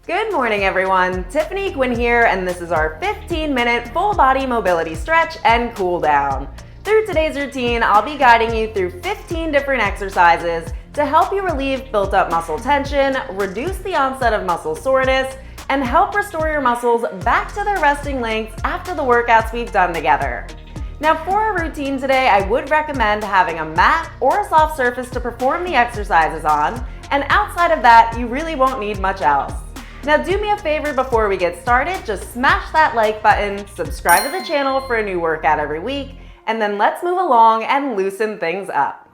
Good morning, everyone. Tiffany Quinn here, and this is our 15-minute full body mobility stretch and cool down. Through today's routine, I'll be guiding you through 15 different exercises to help you relieve built up muscle tension, reduce the onset of muscle soreness, and help restore your muscles back to their resting lengths after the workouts we've done together. Now, for our routine today, I would recommend having a mat or a soft surface to perform the exercises on, and outside of that, you really won't need much else. Now do me a favor before we get started, just smash that like button, subscribe to the channel for a new workout every week, and then let's move along and loosen things up.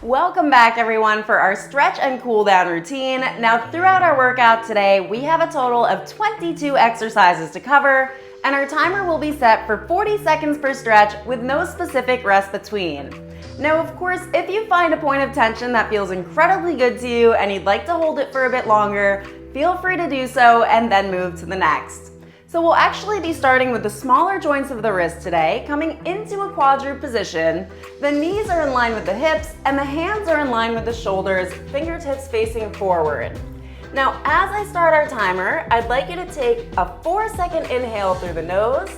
Welcome back, everyone, for our stretch and cool down routine. Now throughout our workout today, we have a total of 22 exercises to cover, and our timer will be set for 40 seconds per stretch with no specific rest between. Now, of course, if you find a point of tension that feels incredibly good to you and you'd like to hold it for a bit longer, feel free to do so and then move to the next. So we'll actually be starting with the smaller joints of the wrist today, coming into a quadruped position. The knees are in line with the hips and the hands are in line with the shoulders, fingertips facing forward. Now, as I start our timer, I'd like you to take a 4-second inhale through the nose,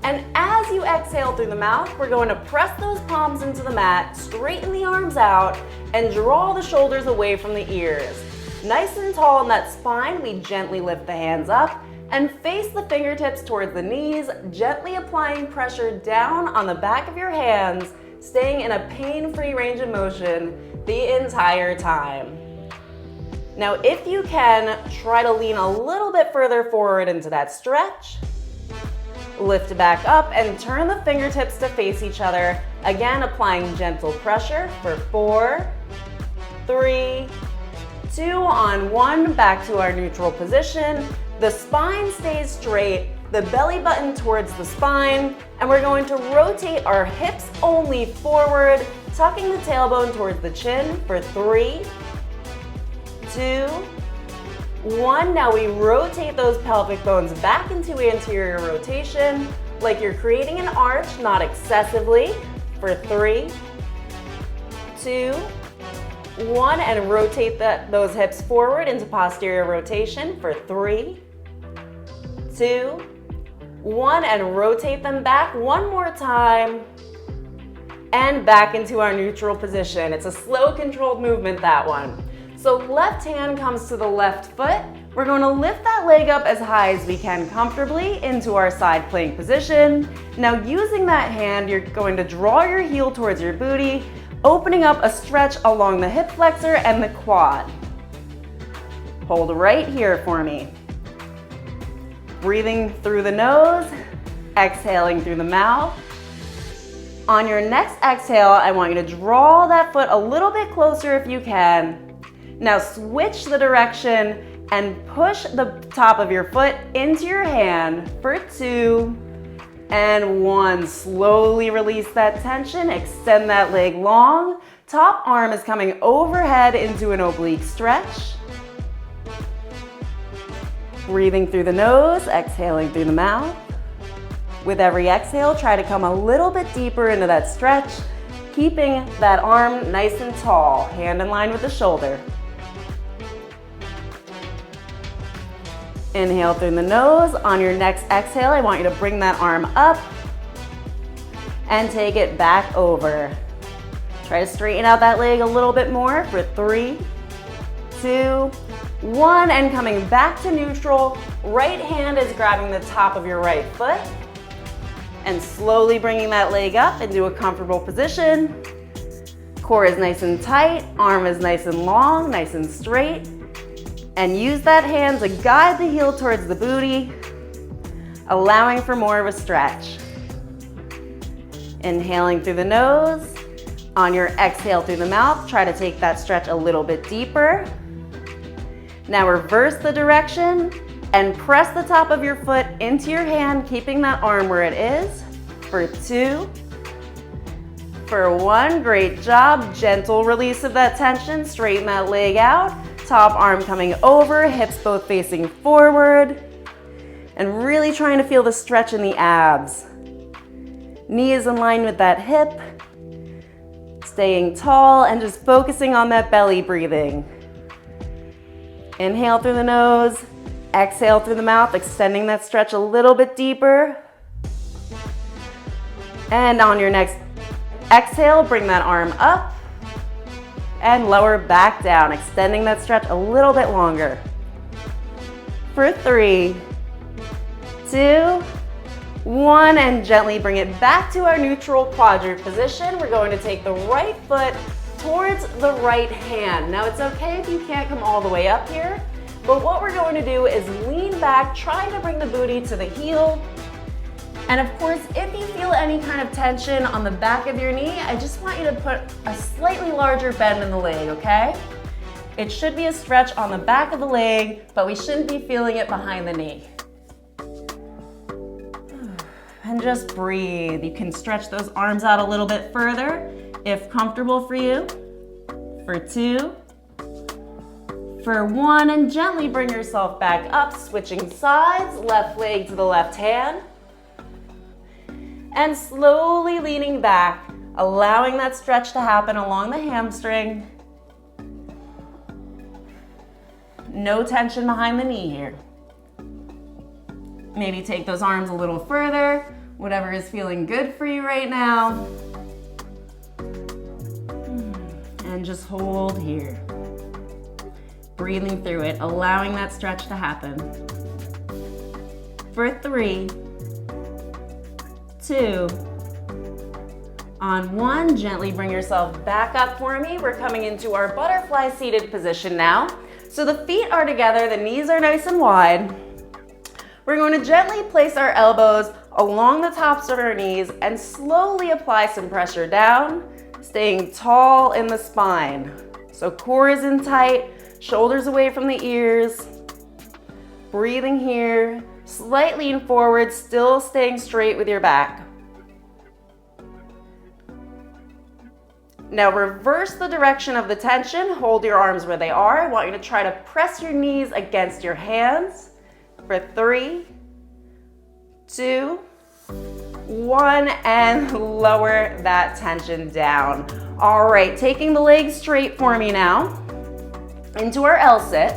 and as you exhale through the mouth, we're going to press those palms into the mat, straighten the arms out, and draw the shoulders away from the ears. Nice and tall in that spine, we gently lift the hands up and face the fingertips towards the knees, gently applying pressure down on the back of your hands, staying in a pain-free range of motion the entire time. Now, if you can, try to lean a little bit further forward into that stretch. Lift it back up and turn the fingertips to face each other, again applying gentle pressure for 4, 3, 2 on 1, back to our neutral position. The spine stays straight, the belly button towards the spine, and we're going to rotate our hips only forward, tucking the tailbone towards the chin for 3, 2, 1. Now we rotate those pelvic bones back into anterior rotation, like you're creating an arch, not excessively, for 3, 2, 1, and rotate those hips forward into posterior rotation for 3, 2, 1, and rotate them back one more time, and back into our neutral position. It's a slow, controlled movement, that one. So left hand comes to the left foot. We're going to lift that leg up as high as we can comfortably into our side plank position. Now using that hand, you're going to draw your heel towards your booty, opening up a stretch along the hip flexor and the quad. Hold right here for me. Breathing through the nose, exhaling through the mouth. On your next exhale, I want you to draw that foot a little bit closer if you can. Now switch the direction and push the top of your foot into your hand for 2 and 1. Slowly release that tension, extend that leg long. Top arm is coming overhead into an oblique stretch. Breathing through the nose, exhaling through the mouth. With every exhale, try to come a little bit deeper into that stretch, keeping that arm nice and tall, hand in line with the shoulder. Inhale through the nose. On your next exhale, I want you to bring that arm up and take it back over. Try to straighten out that leg a little bit more for 3, 2, 1, and coming back to neutral. Right hand is grabbing the top of your right foot and slowly bringing that leg up into a comfortable position. Core is nice and tight, arm is nice and long, nice and straight. And use that hand to guide the heel towards the booty, allowing for more of a stretch. Inhaling through the nose. On your exhale through the mouth, try to take that stretch a little bit deeper. Now reverse the direction and press the top of your foot into your hand, keeping that arm where it is for 2, for 1. Great job. Gentle release of that tension. Straighten that leg out. Top arm coming over, hips both facing forward, and really trying to feel the stretch in the abs. Knee is in line with that hip, staying tall and just focusing on that belly breathing. Inhale through the nose, exhale through the mouth, extending that stretch a little bit deeper. And on your next exhale, bring that arm up and lower back down, extending that stretch a little bit longer. For 3, 2, 1, and gently bring it back to our neutral quadrant position. We're going to take the right foot towards the right hand. Now it's okay if you can't come all the way up here, but what we're going to do is lean back, trying to bring the booty to the heel. And of course, if you feel any kind of tension on the back of your knee, I just want you to put a slightly larger bend in the leg, okay? It should be a stretch on the back of the leg, but we shouldn't be feeling it behind the knee. And just breathe. You can stretch those arms out a little bit further if comfortable for you. For 2, for 1, and gently bring yourself back up, switching sides, left leg to the left hand. And slowly leaning back, allowing that stretch to happen along the hamstring. No tension behind the knee here. Maybe take those arms a little further, whatever is feeling good for you right now. And just hold here. Breathing through it, allowing that stretch to happen. For 3, 2, on 1, gently bring yourself back up for me. We're coming into our butterfly seated position now. So the feet are together, the knees are nice and wide. We're going to gently place our elbows along the tops of our knees and slowly apply some pressure down, staying tall in the spine. So core is in tight, shoulders away from the ears. Breathing here, slight lean forward, still staying straight with your back. Now reverse the direction of the tension, hold your arms where they are. I want you to try to press your knees against your hands. For 3, 2, 1, and lower that tension down. All right, taking the legs straight for me now into our L sit.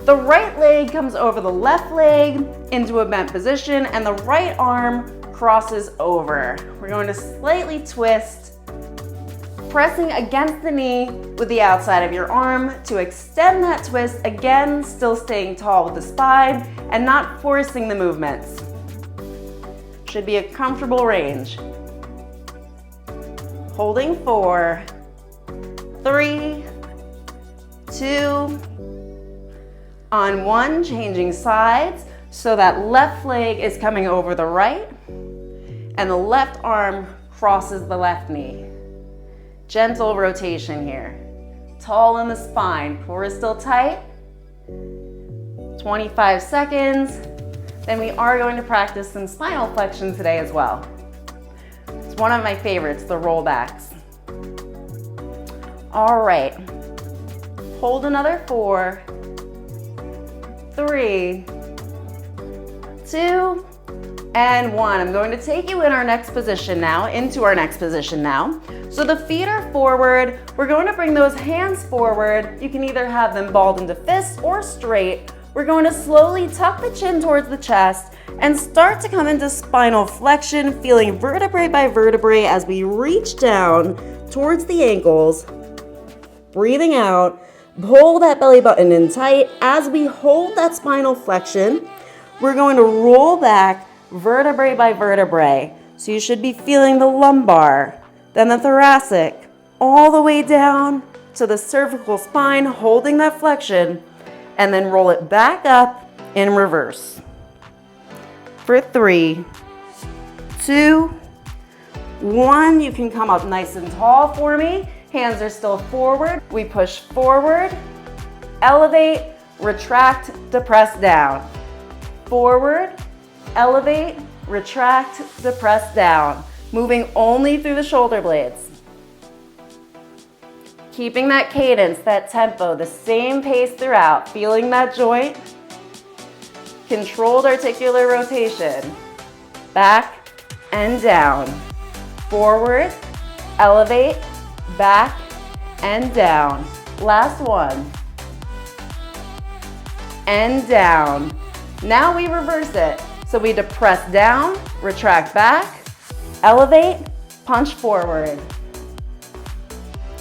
The right leg comes over the left leg into a bent position, and the right arm crosses over. We're going to slightly twist, pressing against the knee with the outside of your arm to extend that twist, again, still staying tall with the spine and not forcing the movements. Should be a comfortable range. Holding 4, 3, 2, on 1, changing sides so that left leg is coming over the right and the left arm crosses the left knee. Gentle rotation here. Tall in the spine, core is still tight. 25 seconds. Then we are going to practice some spinal flexion today as well. It's one of my favorites, the rollbacks. All right. Hold another 4, 3, 2, and 1. I'm going to take you in our next position now, into our next position now. So the feet are forward. We're going to bring those hands forward. You can either have them balled into fists or straight. We're going to slowly tuck the chin towards the chest and start to come into spinal flexion, feeling vertebrae by vertebrae as we reach down towards the ankles. Breathing out, pull that belly button in tight. As we hold that spinal flexion, we're going to roll back vertebrae by vertebrae. So you should be feeling the lumbar, then the thoracic, all the way down to the cervical spine, holding that flexion, and then roll it back up in reverse. For 3, 2, 1, you can come up nice and tall for me. Hands are still forward. We push forward, elevate, retract, depress down. Forward, elevate, retract, depress down. Moving only through the shoulder blades. Keeping that cadence, that tempo, the same pace throughout, feeling that joint. Controlled articular rotation. Back and down. Forward, elevate, back and down. Last one. And down. Now we reverse it. So we depress down, retract back, elevate, punch forward.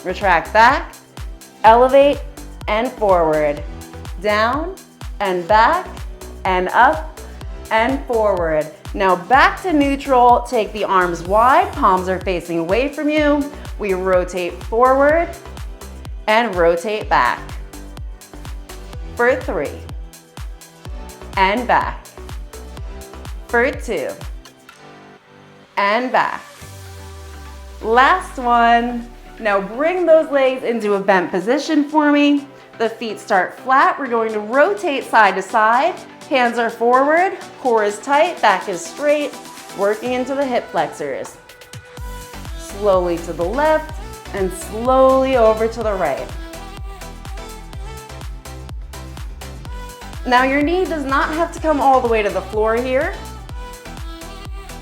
Retract back, elevate, and forward. Down, and back, and up, and forward. Now back to neutral, take the arms wide, palms are facing away from you. We rotate forward, and rotate back. For 3, and back. For 2, and back. Last one. Now bring those legs into a bent position for me. The feet start flat. We're going to rotate side to side. Hands are forward, core is tight, back is straight, working into the hip flexors. Slowly to the left and slowly over to the right. Now your knee does not have to come all the way to the floor here.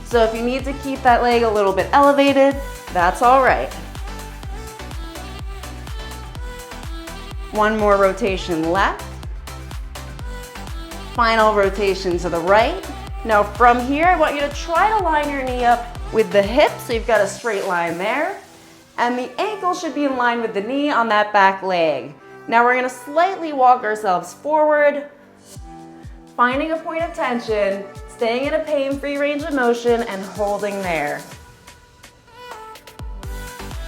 So if you need to keep that leg a little bit elevated, that's all right. One more rotation left. Final rotation to the right. Now from here, I want you to try to line your knee up with the hip, so you've got a straight line there. And the ankle should be in line with the knee on that back leg. Now we're gonna slightly walk ourselves forward, finding a point of tension, staying in a pain-free range of motion, and holding there.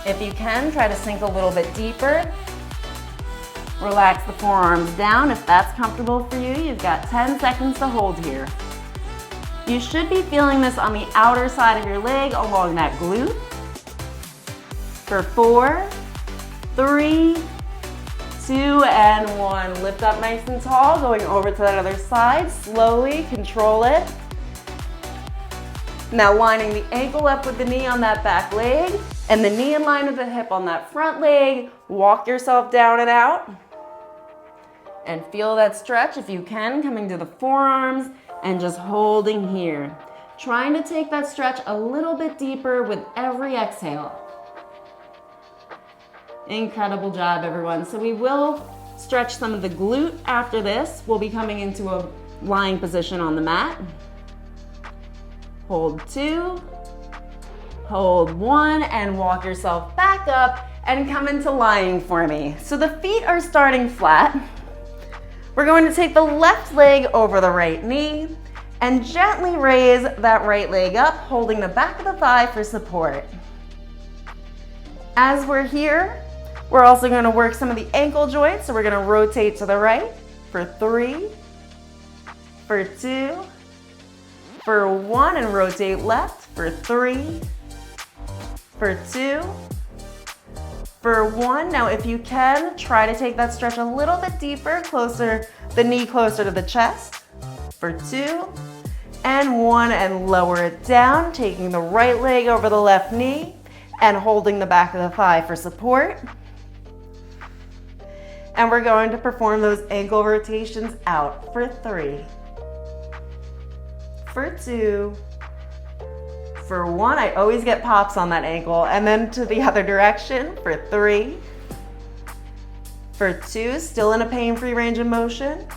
If you can, try to sink a little bit deeper. Relax the forearms down. If that's comfortable for you, you've got 10 seconds to hold here. You should be feeling this on the outer side of your leg along that glute. For 4, 3, 2, and 1. Lift up nice and tall, going over to that other side. Slowly, control it. Now lining the ankle up with the knee on that back leg, and the knee in line with the hip on that front leg. Walk yourself down and out. And feel that stretch if you can, coming to the forearms and just holding here. Trying to take that stretch a little bit deeper with every exhale. Incredible job, everyone. So we will stretch some of the glute after this. We'll be coming into a lying position on the mat. Hold 2, hold 1, and walk yourself back up and come into lying for me. So the feet are starting flat. We're going to take the left leg over the right knee and gently raise that right leg up, holding the back of the thigh for support. As we're here, we're also going to work some of the ankle joints. So we're going to rotate to the right for 3, for 2, for 1, and rotate left for 3, for 2, for 1. Now if you can, try to take that stretch a little bit deeper, closer, the knee closer to the chest. For 2, and 1, and lower it down, taking the right leg over the left knee and holding the back of the thigh for support. And we're going to perform those ankle rotations out for 3, for 2, for 1. I always get pops on that ankle. And then to the other direction for 3, for 2, still in a pain-free range of motion.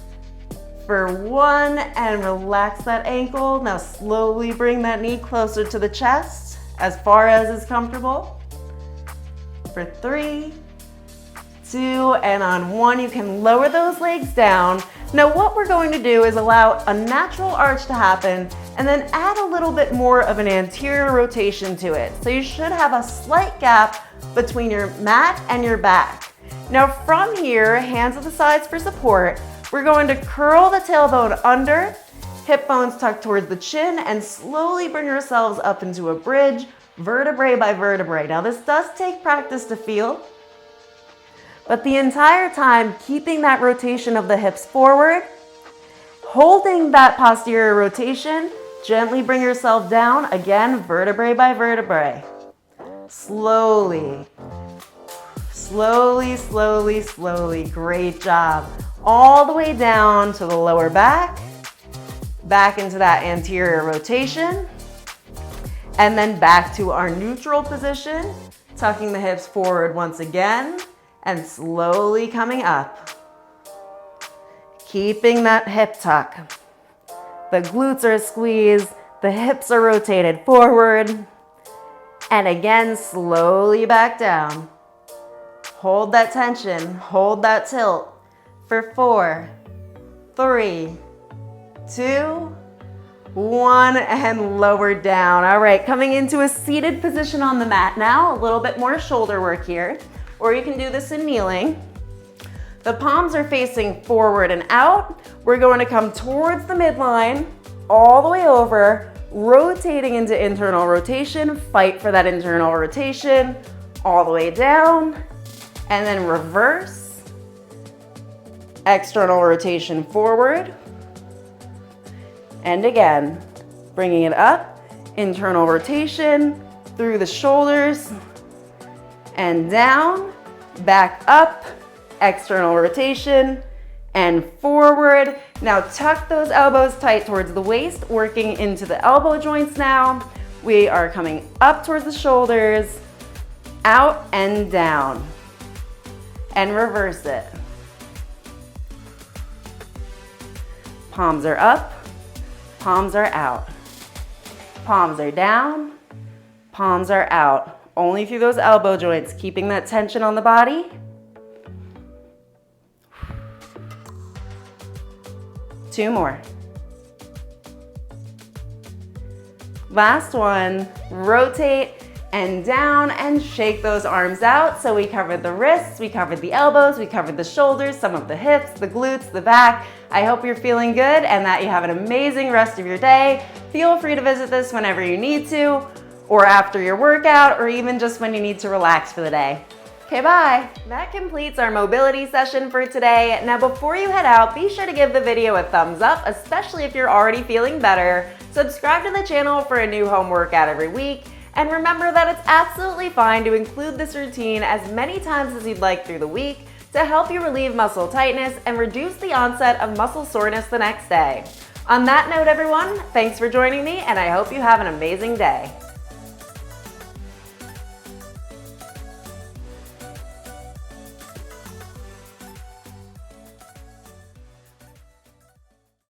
For 1, and relax that ankle. Now slowly bring that knee closer to the chest, as far as is comfortable. For 3, 2, and on 1, you can lower those legs down. Now what we're going to do is allow a natural arch to happen and then add a little bit more of an anterior rotation to it. So you should have a slight gap between your mat and your back. Now from here, hands at the sides for support, we're going to curl the tailbone under, hip bones tucked towards the chin, and slowly bring ourselves up into a bridge, vertebrae by vertebrae. Now this does take practice to feel, but the entire time keeping that rotation of the hips forward, holding that posterior rotation, gently bring yourself down, again, vertebrae by vertebrae. Slowly, slowly, slowly, slowly. Great job. All the way down to the lower back, back into that anterior rotation, and then back to our neutral position, tucking the hips forward once again, and slowly coming up. Keeping that hip tuck. The glutes are squeezed, the hips are rotated forward. And again, slowly back down. Hold that tension, hold that tilt for 4, 3, 2, 1, and lower down. All right, coming into a seated position on the mat now, a little bit more shoulder work here, or you can do this in kneeling. The palms are facing forward and out. We're going to come towards the midline, all the way over, rotating into internal rotation. Fight for that internal rotation, all the way down, and then reverse. External rotation forward. And again, bringing it up, internal rotation through the shoulders and down, back up, external rotation and forward. Now tuck those elbows tight towards the waist, working into the elbow joints now. We are coming up towards the shoulders, out and down, and reverse it. Palms are up, palms are out. Palms are down, palms are out. Only through those elbow joints, keeping that tension on the body. 2 more. Last one, rotate and down and shake those arms out. So we covered the wrists, we covered the elbows, we covered the shoulders, some of the hips, the glutes, the back. I hope you're feeling good and that you have an amazing rest of your day. Feel free to visit this whenever you need to, or after your workout, or even just when you need to relax for the day. Okay, bye. That completes our mobility session for today. Now, before you head out, be sure to give the video a thumbs up, especially if you're already feeling better. Subscribe to the channel for a new home workout every week. And remember that it's absolutely fine to include this routine as many times as you'd like through the week to help you relieve muscle tightness and reduce the onset of muscle soreness the next day. On that note, everyone, thanks for joining me, and I hope you have an amazing day.